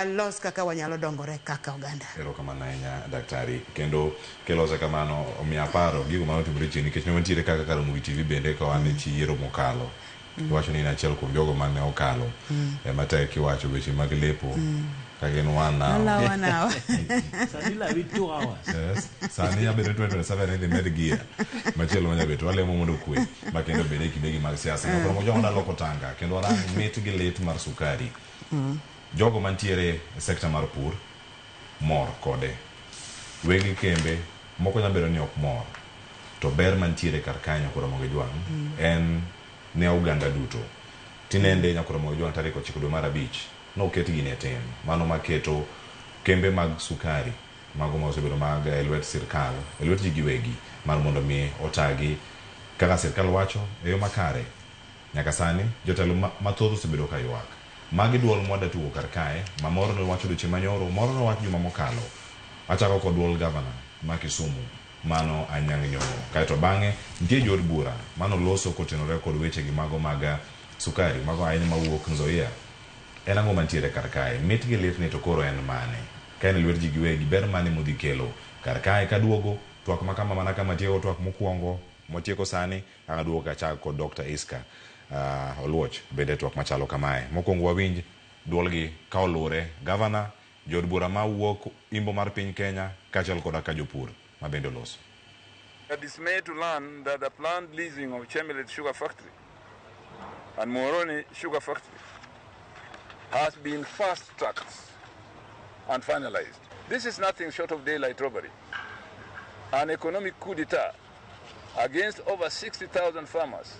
los kaka wanyalo dongore kaka oganda. Ero kamano ahinya daktari, kendo kelose kamano omiya paro gigo ma otimore chien nikech ne wantiere kaka Karamogi TV bende ka wan e chiero mokalo. Iwacho ni in achiel kuom jogo mane okalo matek kiwacho weche mag lepo ka gin one now. Sani yabedo 2027 in the med gear machielo manyabet walemo mondo kwe makendo bede kidegi mag siasa no promo jonda loko tanga kendo warang mit gi lit mar sukari. Jogo mantiere e sekta mar pur mor kode, wegi kembe moko nyabero ni ok mor, to ber mantiere kar kanyo Karamogi Jwang en ne uganda duto. Tinende Karamogi Jwang tarik 9 dwe mar 5 no ket gine tem mano maketo kembe mag sukari mago ma osebedo mag elwet sirkal, elwet ji giwegi mar mondo mi otagi kaka sirkal wacho e yo makare. Nyaka sani jotelo mathoth osebedo ka ywak magi duol mwada tugo kar kae mamoro no wacho duche manyoro moro no wacho juma mokalo achako kod duol governor ma Kisumu mano Anyang' Nyong'o kaeto bang'e nitie jod bura mano loso kotenore kod weche gi mago mag sukari mago ahinya mawuok Nzoia. En ang'o mantiere kar kae, mit gi lit ni to koro en mane ka en lwet ji giwegi ber mane modhi kelo kar kae kaduogo twak makama mana kama tieko twak mokwongo motieko sani akaduogo kachak kod Dr. Iska Oluoch bende twak machalo kamae. Mokwongo wawinj duol gi ka olure governor jod bura ma wuok imbo mar piny Kenya kaachiel koda ka jopur ma bende loso. We are dismayed to learn that the planned leasing of Chemelil Sugar Factory and Moroni Sugar Factory has been fast-tracked and finalized. This is nothing short of daylight robbery, an economic coup d'etat against over 60,000 farmers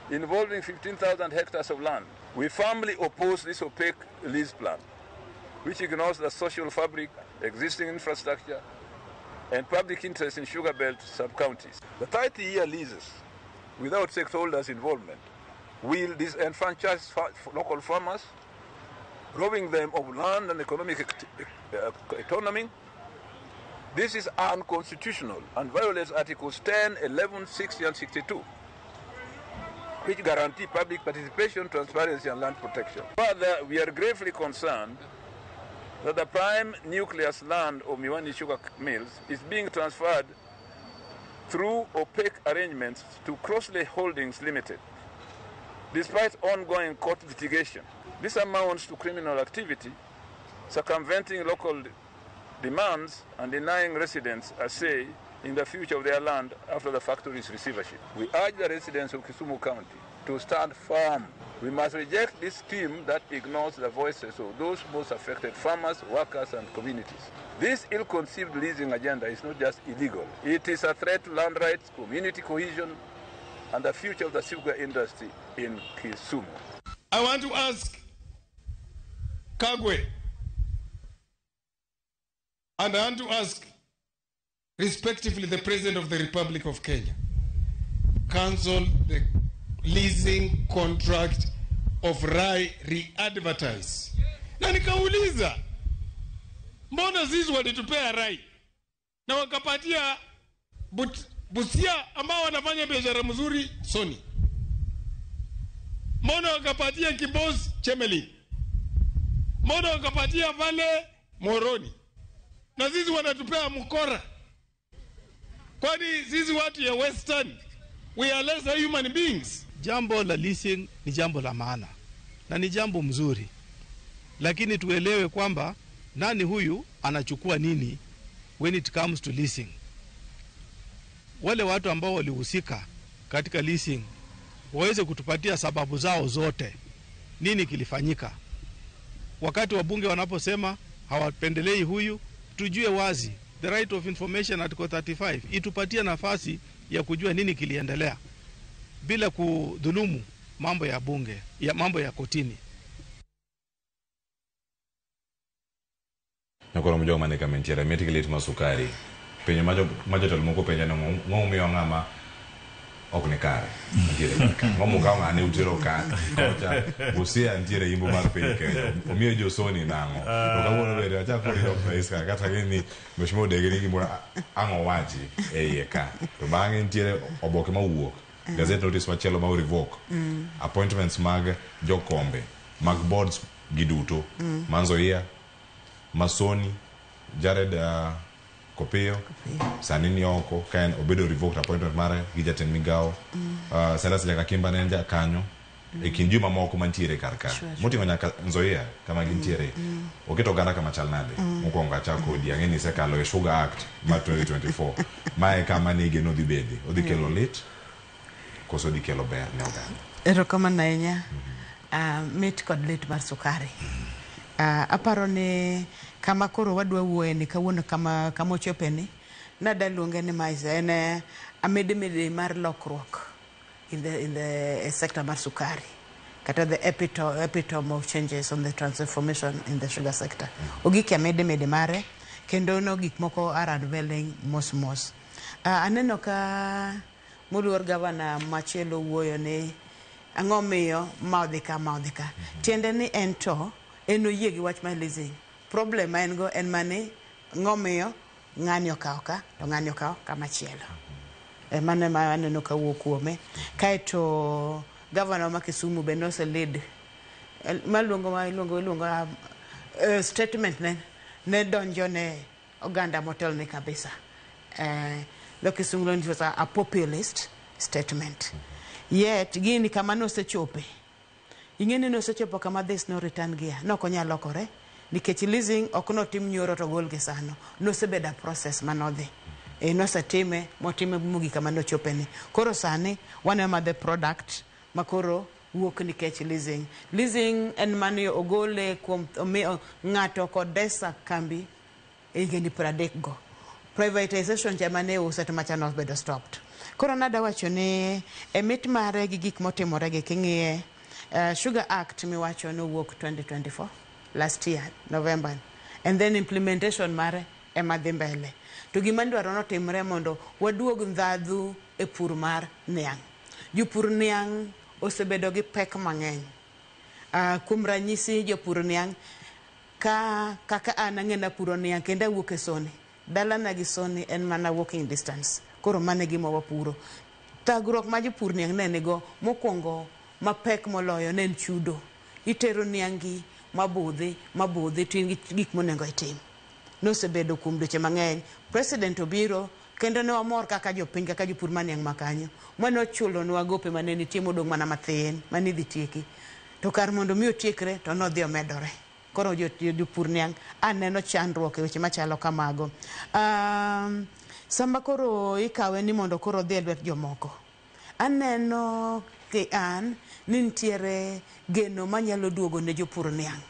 involving 15,000 hectares of land. We firmly oppose this opaque lease plan, which ignores the social fabric, existing infrastructure, and public interest in sugar belt sub-counties. The 30-year leases, without stakeholders' involvement, will disenfranchise local farmers, robbing them of land and economic autonomy. This is unconstitutional and violates Articles 10, 11, 60, and 62, which guarantee public participation, transparency, and land protection. Further, we are gravely concerned that the prime nucleus land of Miwani Sugar Mills is being transferred through opaque arrangements to Crossley Holdings Limited, despite ongoing court litigation. This amounts to criminal activity, circumventing local demands and denying residents a say in the future of their land after the factory's receivership. We urge the residents of Kisumu County to stand firm. We must reject this scheme that ignores the voices of those most affected farmers, workers, and communities. This ill-conceived leasing agenda is not just illegal. It is a threat to land rights, community cohesion, and the future of the sugar industry in Kisumu. I want to ask Kagwe, and I want to ask respectively the President of the Republic of Kenya, cancel the leasing contract of Rai re-advertise. Na nikauliza, mbona sisi walitupea Rai na wakapatia Busia ambao wanafanya biashara mzuri Sony? Mbona wakapatia Kibos Chemelil? Mbona wakapatia Vale Moroni? Na sisi wanatupea Mukora? Kwani sisi watu ya Western, we are lesser human beings? Jambo la leasing ni jambo la maana na ni jambo mzuri, lakini tuelewe kwamba nani huyu anachukua nini when it comes to leasing. Wale watu ambao walihusika katika leasing waweze kutupatia sababu zao zote, nini kilifanyika. Wakati wabunge wanaposema hawapendelei huyu, tujue wazi the right of information article 35 itupatie nafasi ya kujua nini kiliendelea bila kudhulumu mambo ya bunge, ya mambo ya kotini. Nakora mjogo maneka mentiera meti gilit masukari penye majo talmoko penye na ngomiyo ngama ok kare ntiere kaka ngomo kama ne utero ka kocha Busia ntiere imbo mar piny Kenya omiyo josoni nango to kawuono bende acha kodi Dr. Iska kata gini mheshimiwa degeni gimbo ang'o wachi e ka to bang'e ntiere oboke mawuok gazette notice machielo ma revoke appointments mag jokombe mag boards giduto Manzoia Masoni Jared Kopio Sanini oko kan obedo revoked appointment mare gi jatend migao Silas Jakakimba nenja kanyo e kind juma moko mantiere karka motingo nyaka Nzoia kama gintiere oketo ganda kama chalnade mokwongo achako odiang'e ni sekalo e Sugar Act ma 2024 mae kama ne geno dhi bede odhi kelo lit koso dhi kelo ber ne oganda. Erokamano ahinya. Mit kod lit mar sukari. Aparo ni kama koro wadwa wuoye ni kawuono kama ochope ni nada luonge ni maisa ene amedemede mar lokruok in the sector mar sukari kata the epitome of changes on the transformation in the sugar sector. Ogik amedemede mare kendo no gik moko are unveiling mos. Aneno ka muluor gavana machielo wuoyo ni ang'o miyo maudhika tiende ni ento eno yie gi wach mar leasing. Problem en go en mani ng'omiyo ng'ani okaw ka to ng'ani okaw kama chielo. Mane ma aneno ka wuok kuome. Kaeto governor ma Kisumu be nose lead iluongo statement ne donjo ne oganda motel ni kabisa. The Kisumu was a populist statement. Yet gini kama nosechope. Ing'eni nosechopo kama this no return gear. No konya lokore. Nikech leasing okno tim nyoro to gol gesano. Nosebeda process manodhi. Nosetime motime mugi kama nochope ni. Koro sani wanema the product makoro wuok nikech leasing. Leasing en mani ogole kuom ng'ato kod desa kambi ingeni 30 go. Privatization jamane uset machano bedo stopped. Koro nada wacho ni emit mare gi gik motimore gi king'iye Sugar Act miwacho no wuok 2024 last year November, and then implementation mare ema dhi mbele. To gima ndwaro notimre mondo waduog ndhadhu e pur mar niang'. Jopur niang' osebedo gi pek mang'eny. Kuom ranyisi jopur niang' kaka an ang'ena puro niang' kendo awuok e Soni. Dalana gi Soni en mana walking distance. Koro mane gima wapuro. Tagruok ma jopur niang' nenego mokwongo mapek moloyo nen chudo. Itero niang'i mabudhi to gik monengo itim. Nosebedo kuom dweche mang'eny. President obiro kendo ne wamor kaka jopiny kaka jopur maniang' makanyo. Mano chulo nwa gope mane nitie modong' mana mathin mani dhi tieki. To kar mondo mi otiekre to nodhi omedore. Koro jopur niang' aneno chandruok e weche machalo kamago. Samba koro ikawe ni mondo koro dhi e lwet jomoko. Aneno ke an ni nitiere geno manyalo duogo ne jopur niang'.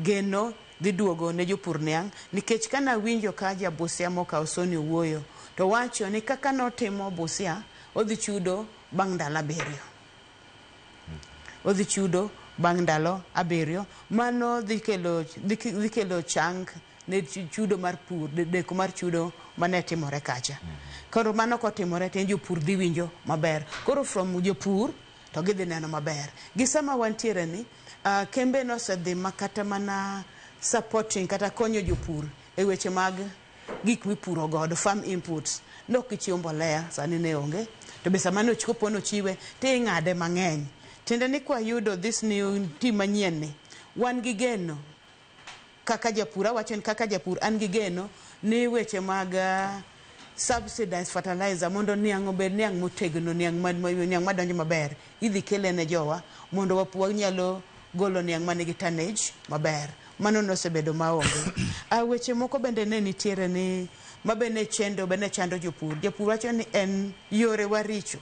Geno dhi duogo ne jopur niang' nikech kana winjo ka ja Busia mokaw Soni wuoyo to wacho ni kaka notimo Busia odhi chudo bang' ndalo 7. Odhi chudo bang' ndalo 7. Mano dhi kelo chang ne chudo mar pur, deko mar chudo mane timore kacha. Koro mano kotimore to jopur dhi winjo maber. Koro from jopur to gidhi neno maber. Gisama wantiere ni kembe nosedhi makata mana supporting kata konyo jopur e weche mag gik mipuro godo, farm inputs. Nok ichiwo mbolea sani ne onge. To be sama nochopo nochiwe to ing'ade mang'eny. Tiende ni kwa yudo this new team manyien ni wan gi geno kaka japur awacho ni kaka japur an gi geno ni weche mag subsidized fertilizer mondo niang' obed niang' motegno, niang' madonjo maber idhi kele ne jowa mondo wapua nyalo golo niang' manigi tonnage maber. Mano nosebedo maonge. Weche moko bende ne nitiere ni mabene chando jopur. Japur wacho ni en yore waricho.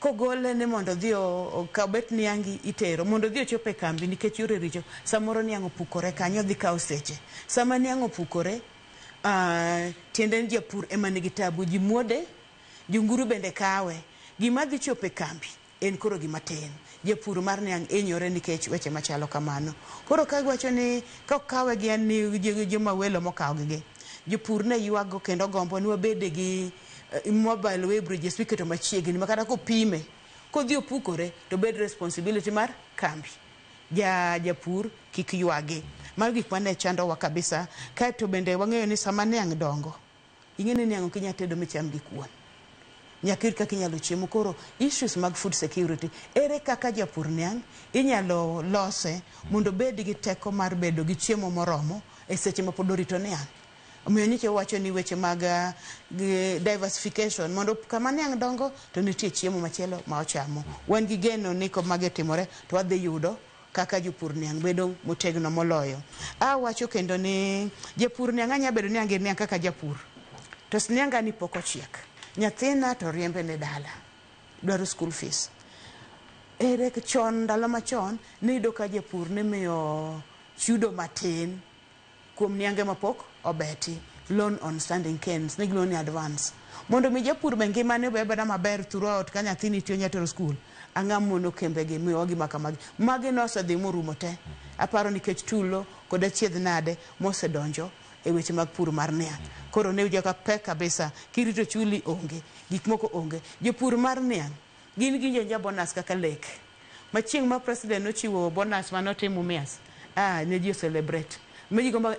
Kogole ni mondo dhi kabet niangi itero mondo dhi ochope kambi nikech yore richo. Samoro niang' opukore kanyo dhi kawo seche. Sama niang' opukore tiende japur ema nigi tabu, ji muode, junguru bende kawe. Gima dhi chope kambi en koro gima tin. Japur mar niang' inyore nikech weche machalo kamano. Koro kagwacho ni kawe gi en ni joma welo mokaw gi. Jopur ne yuago kendo gombo ni wabede gi mobile way bridges wiketo machiegni makata kopime kodhi opukore to bed responsibility mar kambi. Japur kik yuagi. Mar gik mane chando wa kabisa. Kaeto bende wang'eyo ni sama niang' dongo ing'eni niang' ok inya tedo micham gi kuon. nyakir kaka inyalo chiemo. Koro issues mag food security, ere kaka japur niang' inyalo lose mondo bed gi teko mar bedo gi chiemo moromo e seche ma pod orito niang'. Omiyo nyiche wacho ni weche mag diversification mondo kama niang' dongo to nitie chiemo machielo ma ochamo. Wan gi geno ni ko mage timore to wadhi yudo kaka jopur niang' bedo motegno moloyo. Wacho kendo ni japur niang' anya bedo niang' niang' kaka japur. To nianga ni pok ochiek. Nyathina to riembe ne dala. Dwaro school fees. Ere chon ndalo machon ni do ka japur ne miyo chudo matin kuom niange mapok obeti, loan on standing canes, ne gilo ni advance. Mondo mi japur be ngimane beda maber throughout ka nyathini tiyo nyatero school. Ang'amono kembe gi miyogi makamagi. Magi nosedhi morumo te. Aparo nikech tulo kod achiedh nade mosedonjo e weche mag pur mar niang'. Koro ne uja ka pek kabisa kirito chuli onge, gik moko onge. Jopur mar niang' gin gi jonja bonus kaka lek. Machieng' ma president nochiwo bonus manotimo Mumias. Ne ji celebrate. Meji gomba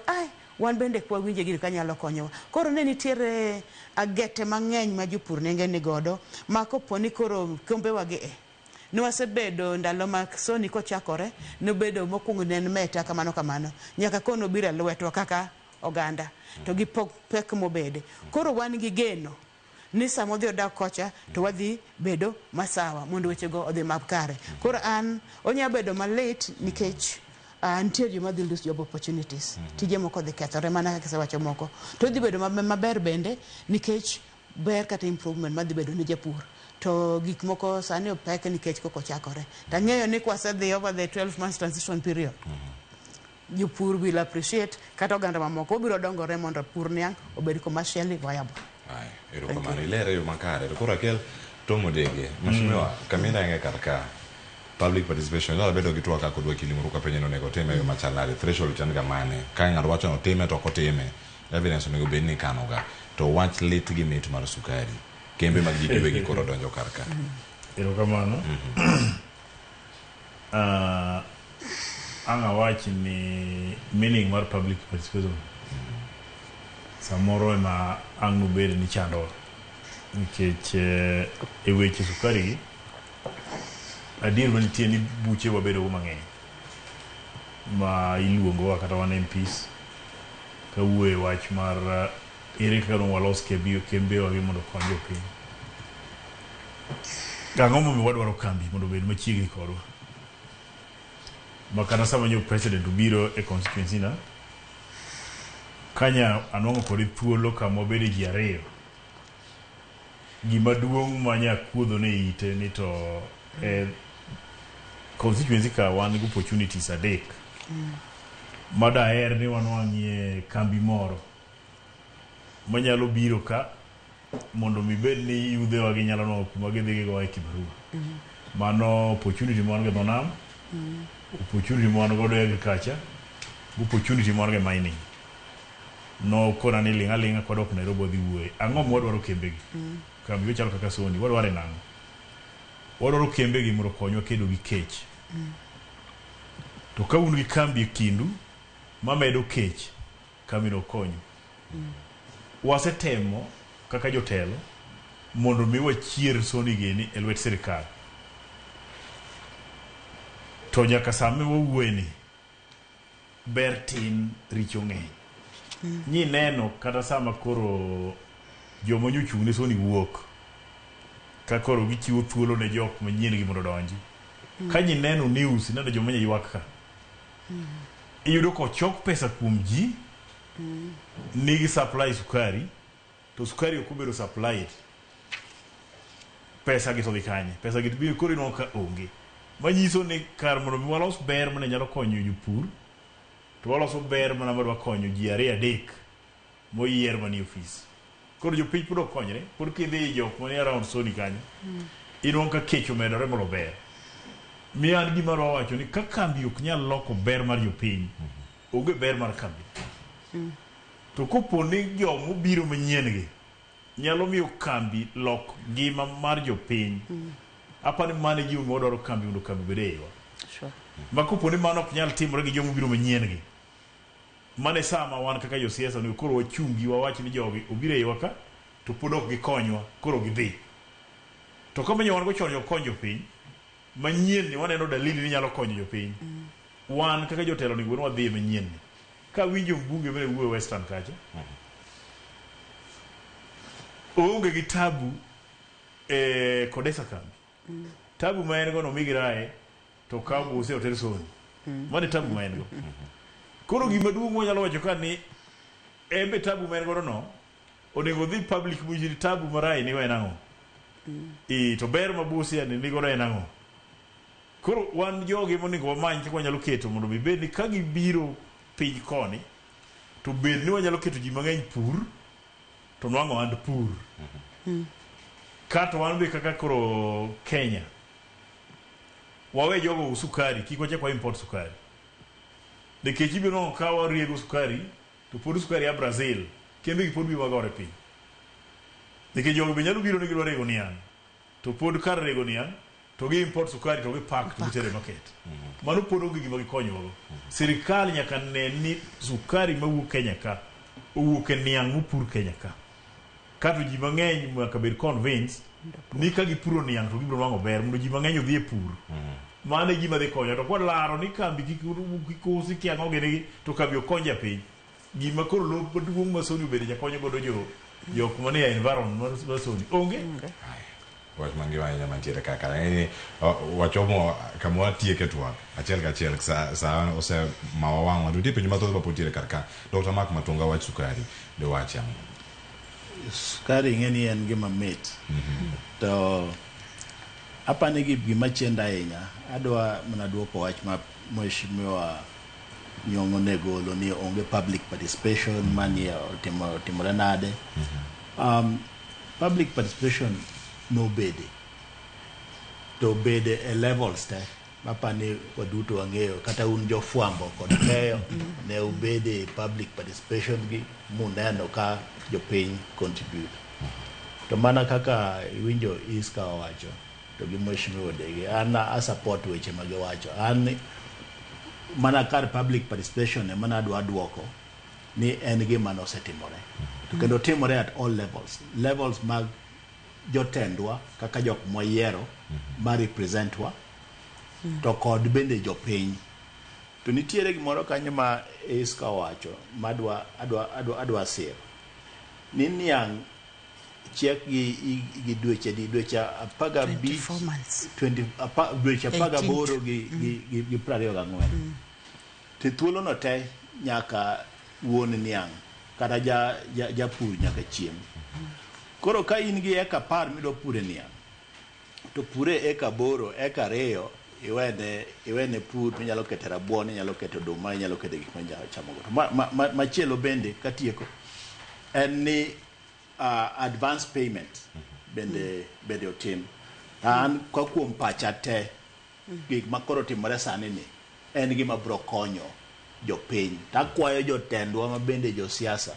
wan bende kwa winje gini kanyalo konyowa. Koro ne nitiere agete mang'eny ma jopur nenge ni godo ma koponi koro kombe wage Nwasebedo ndalo ma soni kochakore nobedo mokwongo ne meta kamano nyaka kono bira lwetwa kaka oganda to gi pek mobede. Koro wan gi geno ni samo dhi odak kocha to wadhi bedo masawa mondo wechego odhi makare. Koro an onya bedo malit nikech nitie joma dhi lose job opportunities. Tije moko dhi kethore mana kaka sewacho moko. To dhi bedo maber bende nikech ber kata improvement madhi bedo ni japur. To gik moko sani opek nikech koko chakore. Tang'eyo ni kwasedhi over the 12 months transition period. Jopur will appreciate kata oganda mamoko biro dongore mondo pur niang' obed commercially viable. Ero kamano ilere yo makare. To koro akel tomo dege. Mheshimiwa Kamina nge karka public participation la bedo gitu waka kodwa kilimo ruka penye nego teme yo machalare threshold chan gamane ka ng'ato wacho no time to kotime evidence onego bed ni kanoga to wach lit gi mit mar sukari kembe mag jikiwe gi koro donjo karka. Ero kamano anga wach ni meaning mar public participation samoro ema ang' bed ni chando nikech e weche sukari adier manitie ni buche wabedo mang'eny ma iluongo kata wan MPs ka wuoye wach mar ere kaka walos kembe wagi mondo kony jopiny. Gang'o momiyo wadwaro kambi mondo obed machiegni kodwa ma kata sama nyo president obiro e constituency na kanya anwang'o kode thuolo kama obede ji ariyo gima duong' manya kuodho ne ite ni to constituency ka wan gi opportunities adek madaher ni wanwang'ie kambi moro manyalo biro ka mondo mibed ni yudhe wagi nyalo nwang'o kuma gidhi gigo e Kibarua. Mano opportunity mwan gi dho nam, opportunity mwan godo e agriculture, opportunity mwan gi mining. No kora ni linga linga kod ok Nairobi dhi wuoye. Ang'o mwadwaro kembegi? Kambi chalo kaka Sony, wadwaro nang'o? Wadwaro kembegi mondo konywa kedo gi kech. To ka un gi kambi kindu mamedo kech, kambi no konyo. Wasetemo kaka jotelo mondo mi wachier Sony geni e lwet sirikal. To nyaka same wawuoyeni ber tin richo ng'eny. Nyi neno kata sama koro joma nyochung' ne Sony wuok ka koro gichiwo thuolo ne jok manyien gi mondo donji. Ka nyi neno news neno joma ywak ka. Iyudo ko chok pesa kuom ji nigi supply sukari to sukari okobero supplied pesa gi to dhi kanye pesa gi biro koro ino ka onge manyiso ni kar mondo mi walos ber mane nyalo konyo jopur to waloso ber mana madwa konyo ji ariyo adek moyier mani ofis koro jopiny pod ok konyre pod kidhi jok mani around Sony kanyo ino ka kech omedore molo ber mi an gima wacho ni ka kambi ok nyal loko ber mar jopiny onge ber mar kambi. To kopo ni jomo biro manyien gi nyalo miyo kambi lok ngima mar jopiny. Apani mane ji modoro kambi mondo kambi bede yiwa. Ma kopo ni mano ok nyal timore gi jomo biro manyien gi. Mane sama wan kaka jo siasa ni koro wachungi wawach ni jogi obiro yiwa ka to pod ok gikonywa koro gidhi. to kama nyon go chon yo konyo piny manyien ni waneno dalili ni nyalo konyo jopiny wan kaka jotelo ni gwenwa dhi manyien ni ka winjo mbunge mene wuo Western kacha oonge gi tabu Kodesa kambi tabu ma en go no migirae to ka buse hotel soni mane tabu ma en go koro gima duong' wanyalo wacho ka ni embe tabu ma en go no onego dhi public mujiri tabu marai ni wenango to ber mabusia ni nigo renango koro wan jogi monego wamany kaka wanyalo keto mondo bed ni ka gibiro piny koni to bed ni wanyalo keto ji mang'eny pur to nwang'o and pur kato wan be kaka koro Kenya wawe jogo sukari kiko chekwa import sukari nikech ibiro ka wariego sukari to pod sukari ya Brazil kembe gi pod bi magore piny nikech jogo be nyalo biro ni gidwa rego niang to pod kar rego niang to gi import sukari to gi pack to gitere market mano pod onge gima gikonyo sirikal nyaka ne ni sukari mawuok Kenya ka owuok e niang mopur Kenya ka kato ji mang'eny nyaka bed convince ni ka gipuro niang to gibiro nwang'o ber mondo ji mang'eny odhi e pur mano e gima dhi konyo to kod laro ni kambi kikusi kiang'o gini to kambi okony japiny gima koro lob maduong' ma Soni obede jakonyo godo jok manie environment ma Soni onge wach mangiwa ahinya mantiere kaka ng'eni wachomo kama watieke twak achiel kachiel sa ose mawawang'wa to tie penjo mathoth mapod tiere kar ka Dr. Mark Matunga wach sukari de wach ang'o sukari ng'eni en gima mit to apani gima chenda ahinya adwa mana duoko wach ma mheshimiwa Nyong'o ne golo ni onge public participation manie timore nade public participation no bede to bede e levels te mapani waduto wang'eyo kata un jofwambo kod keyo ne ubede public participation gi muneno ka jopiny contribute to mana kaka winjo iska wacho to gi mheshimiwa Dege an a support weche magiwacho an mana kar public participation e mana adwa duoko ni en gima nosetimore to kendo timore at all levels mag jotendwa kaka jok moyiero ma representwa to kod bende jopiny to nitiere gimoro kanyo ma iska wacho madwa adwa sir ni niang check gi dweche apaga bich 20 dweche apaga boro gi 24 te thuolo no te nyaka wuon niang kata japur nyaka chiem koro ka in gi eka 10 mido pure niang to pure eka boro eka reyo iwene pur minyalo keto rabuon inyalo keto oduma inyalo keto gik manyalo chamo go machielo bende katieko en ni advance payment bende otim an kwa kuom pacha te gik makoro timore sani ni en gima bro konyo jopiny takwayo jotendwa ma bende josiasa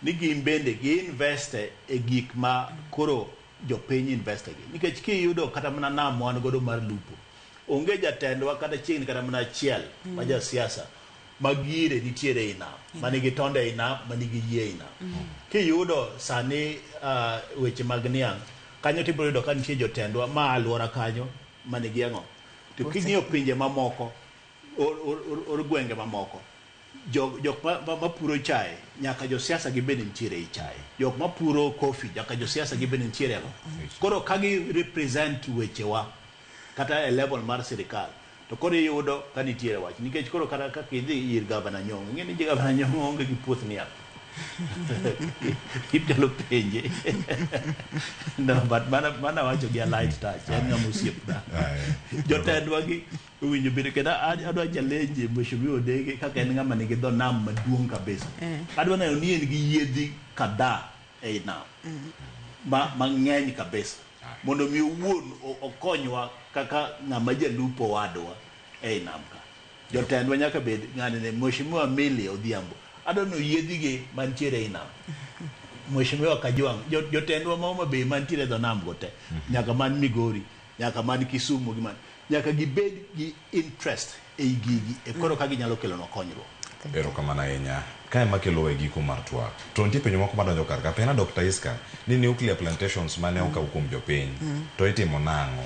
ni gin bende gi invest e gik ma koro jopiny invest gi nikech kiyudo kata mana nam wan godo mar lupo onge jatendwa kata chiegni kata mana achiel ma jasiasa magire nitiere ina manigi tonde ina manigi yie ina kiyudo sani weche mag niang kanyo tibiro yudo ka nitie jotendwa ma alwora kanyo manigi ang'o to king'iyo pinje mamoko or gwenge mamoko jok mapuro chai nyaka josiasa gibende nitiere i chai jok mapuro coffee nyaka josiasa gibende nitiere ang'o koro kagi represent wechewa kata e level mar sirikal to koro yudo ka nitiere wach nikech koro kata ka kidhi ir gavana Nyong'o ng'eni ji gavana Nyong'o onge gi puoth niang italo penje no but mana wacho gi a light touch en ng'ama osiepna jotendwa gi winjo biro kendo adwa challenge mheshimiwa Dege kaka en ng'ama nigi dho nam maduong' kabisa adwa neno ni en gi yiedhi kadhaa ei nam mang'eny kabisa mondo mi wuon okonywa kaka ng'ama jalupo wadwa ei nam ka jotendwa nyaka bed ng'ani ne mheshimiwa Millie Odhiambo adwa no yiedhi gi mantiere ei nam mheshimiwa Kajwang jotendwa ma Homa Bay mantiere dho nam go te nyaka man Migori nyaka man Kisumu gi man nyaka gibed gi interest ei gigi e koro ka ginyalo kelo no konyruok Erokamano ahinya. Kae makelo e giko mar twak. To nitie penjo moko madonjo kar ka. Pena Dr. Iska ni nuclear plantations mane okaw kuom jopiny to itimo nang'o.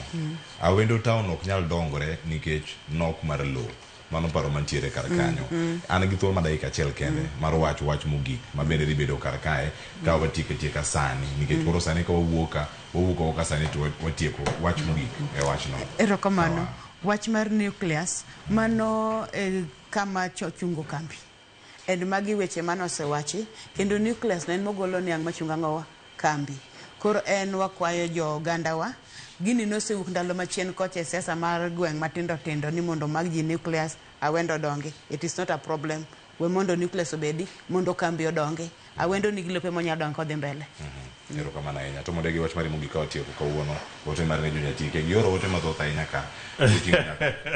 Awendo town ok nyal dongore nikech nok mar lowo. Mano paro mantiere kar kanyo. An gi thuolo ma dakika achiel kende mar wach mogik ma bende dhi bedo kar kae ka watieko sani nikech koro sani ka wawuok sani to watieko wach mogik e wachno. Erokamano. Wach mar nucleus mano kama chungo kambi. En magi weche manosewachi kendo nucleus en mogolo niang' machunga ng'owa kambi. Koro en wakwayo jo gandawa gini nosewuok ndalo machien kocha siasa mar gweng' matindo tindo ni mondo mag ji nucleus awendo dongi. It is not a problem. We mondo nucleus obedi mondo kambi odongi. Awendo nigi lope monya dongo kodhi mbele. Erokamano ahinya. To mondo gi wach mari mogik ka watieko kawuono ote mar ne Jonyatike gioro ote mathoth ahinya ka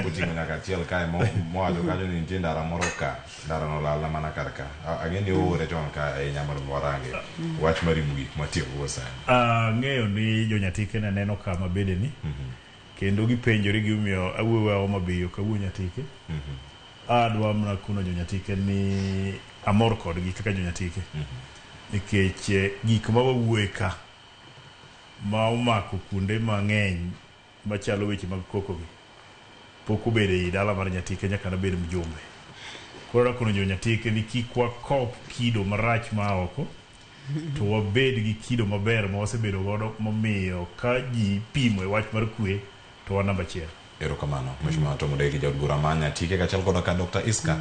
kuting'o nyaka achiel kae mowacho kanyo ni nitie ndara moro ka ndara no lal mana kar ka ang'e ni oore chon ka ahinya mondo warange wach mari mogik matieko go sani. Ng'eyo ni Jonyatike ne neno kama bede ni kendo gipenjore gimomiyo awuoyo Homa Bay ok awuo Nyatike. Adwa mana kuno Jonyatike ni amor kodgi kaka Jonyatike nikech gik ma wawuoye ka ma omako kuonde mang'eny machalo weche mag koko gi pok obedo ei dala mar Nyatike nyaka nabed mjumbe. Koro kuno Jonyatike ni kik wakop kido marach ma oko to wabed gi kido maber ma wasebedo godo momiyo ka ji pimo e wach mar kwe to wan namba achiel. Erokamano. Mheshimiwa Tom Ndegi jaod bura ma Nyatike kaachiel kod ka Dr. Iska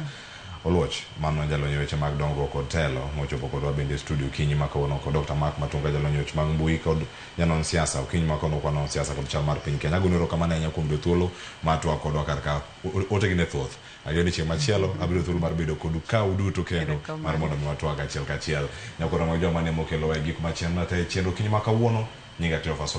Oluoch mano jalony weche mag dongruok kod telo mochopo kodwa bende studio kinyi makawuono kod Dr. Mark Matunga jalony weche mag mbui kod nyanon siasa kinyi makawuono kwa non siasa kod chal mar piny Kenya. Agone erokamano ahinya kuom thuolo ma twak kodwa kar ka ote gi thoth. Ageno chieng' machielo abiro thuolo mar bedo kodu ka uduto kendo mar mondo mi watwak achiel kachiel. Nyakoro ma joma ne mokelo e gik machien na te chenro kinyi makawuono nyinga Teofas